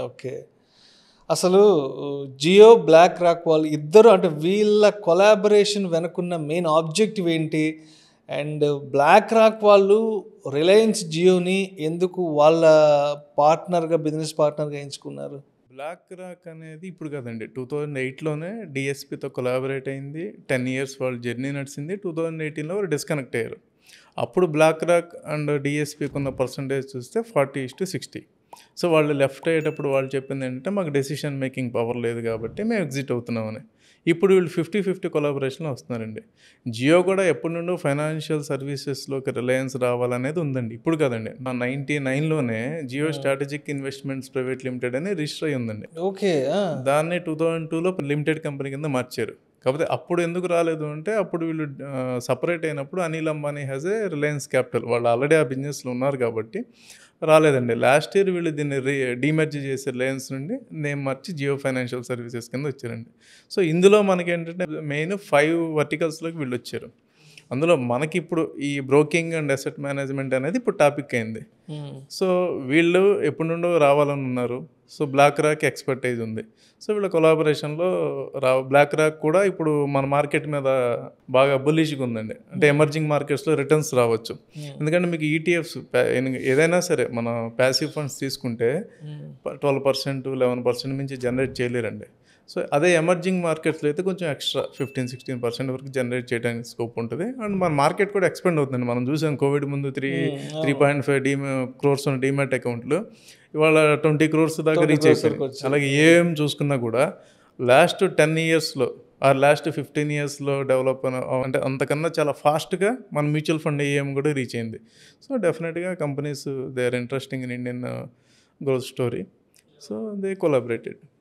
Okay. అసలు Jio, black rock వాళ్ళు ఇద్దరు అంటే వీళ్ళ కొలాబరేషన్ వెనకున్న మెయిన్ ఆబ్జెక్టివ్ ఏంటి? అండ్ బ్లాక్ రాక్ వాళ్ళు రిలయన్స్ జియోని ఎందుకు వాళ్ళ పార్ట్నర్‌గా, బిజినెస్ పార్ట్నర్‌గా ఎంచుకున్నారు? బ్లాక్ రాక్ అనేది ఇప్పుడు కాదండి. 2008లోనే డీఎస్‌పీతో కొలాబరేట్ అయింది. 10 ఇయర్స్ వాళ్ళ జర్నీ నడిచింది. 2018లో వాళ్ళు డిస్కనెక్ట్ అయ్యారు. అప్పుడు బ్లాక్ రాక్ అండ్ డీఎస్‌పీకున్న పర్సెంటేజ్ చూస్తే 40:60. సో, వాళ్ళు లెఫ్ట్ అయ్యేటప్పుడు వాళ్ళు చెప్పిందేంటంటే, మాకు డెసిషన్ మేకింగ్ పవర్ లేదు కాబట్టి మేము ఎగ్జిట్ అవుతున్నామని. ఇప్పుడు వీళ్ళు 50-50 కొలాబరేషన్‌లో వస్తున్నారండి. జియో కూడా ఎప్పటినుండో ఫైనాన్షియల్ సర్వీసెస్‌లోకి రిలయన్స్ రావాలనేది ఉందండి. ఇప్పుడు కాదండి. 99లోనే జియో హ్మ్. స్ట్రాటజిక్ ఇన్వెస్ట్‌మెంట్స్ ప్రైవేట్ లిమిటెడ్ అని రిజిస్టర్ అయ్యి ఉందండి. ఓకే. ఆ! దాన్ని 2002లో లిమిటెడ్ కంపెనీ కింద మార్చారు. కాకపోతే అప్పుడు ఎందుకు రాలేదు అంటే, అప్పుడు వీళ్ళు సెపరేట్ అయినప్పుడు Anil Ambani has A Reliance capital. వాళ్ళు ఆల్రెడీ ఆ బిజినెస్‌లో ఉన్నారు కాబట్టి రాలేదండి. లాస్ట్ ఇయర్ వీళ్ళు దీన్ని డీమెర్జ్ చేసి రిలయన్స్ నుండి నేమ్ మార్చి జియో ఫైనాన్షియల్ సర్వీసెస్ కింద వచ్చారండి. సో, ఇందులో మనకేంటంటే మెయిన్ 5 వర్టికల్స్‌లోకి వీళ్ళొచ్చారు. అందులో మనకిప్పుడు ఈ బ్రోకింగ్ అండ్ అసెట్ మేనేజ్మెంట్ అనేది ఇప్పుడు టాపిక్ అయింది. హ్మ్. సో, వీళ్ళు ఎప్పటినుండో రావాలని ఉన్నారు. సో, బ్లాక్ రాక్ ఎక్స్‌పర్టైజ్ ఉంది. సో, వీళ్ళ కొలాబరేషన్‌లో బ్లాక్ రాక్ కూడా ఇప్పుడు మన మార్కెట్ మీద బాగా బుల్లిష్‌గా ఉందండి. అంటే ఎమర్జింగ్ మార్కెట్స్‌లో రిటర్న్స్ రావచ్చు. హ్మ్. ఎందుకంటే మీకు ఈటీఎఫ్స్ ఏదైనా సరే మన పాసివ్ ఫండ్స్ తీసుకుంటే హ్మ్. 12%, 11% మించి జనరేట్ చేయలేరండి. సో, అదే ఎమర్జింగ్ మార్కెట్స్‌లో అయితే కొంచెం ఎక్స్‌ట్రా 16% వరకు జనరేట్ చేయడానికి స్కోప్ ఉంటది. అండ్ మన మార్కెట్ కూడా ఎక్స్‌పాండ్ అవుతుందండి. మనం చూసాం కోవిడ్ ముందు హ్మ్. అవును. 3.5 క్రోర్స్ ఉన్న డీమ్యాట్ అకౌంట్‌లు ఇవాళ 20 క్రోర్స్ దాకా 20 రీచ్ క్రోర్స్ అయిపోయినాయి. వరకొచ్చాయి. అలాగే హ్మ్. ఏఎం చూసుకున్నా కూడా లాస్ట్ 10 ఇయర్స్‌లో ఆర్ లాస్ట్ 15 ఇయర్స్‌లో డెవలప్ అంటే అంతకన్నా చాలా ఫాస్ట్‌గా మన మ్యూచువల్ ఫండ్ ఏఎం కూడా రీచ్ అయింది. సో, డెఫినెట్‌గా companies they are interesting in Indian growth story. So, they collaborated.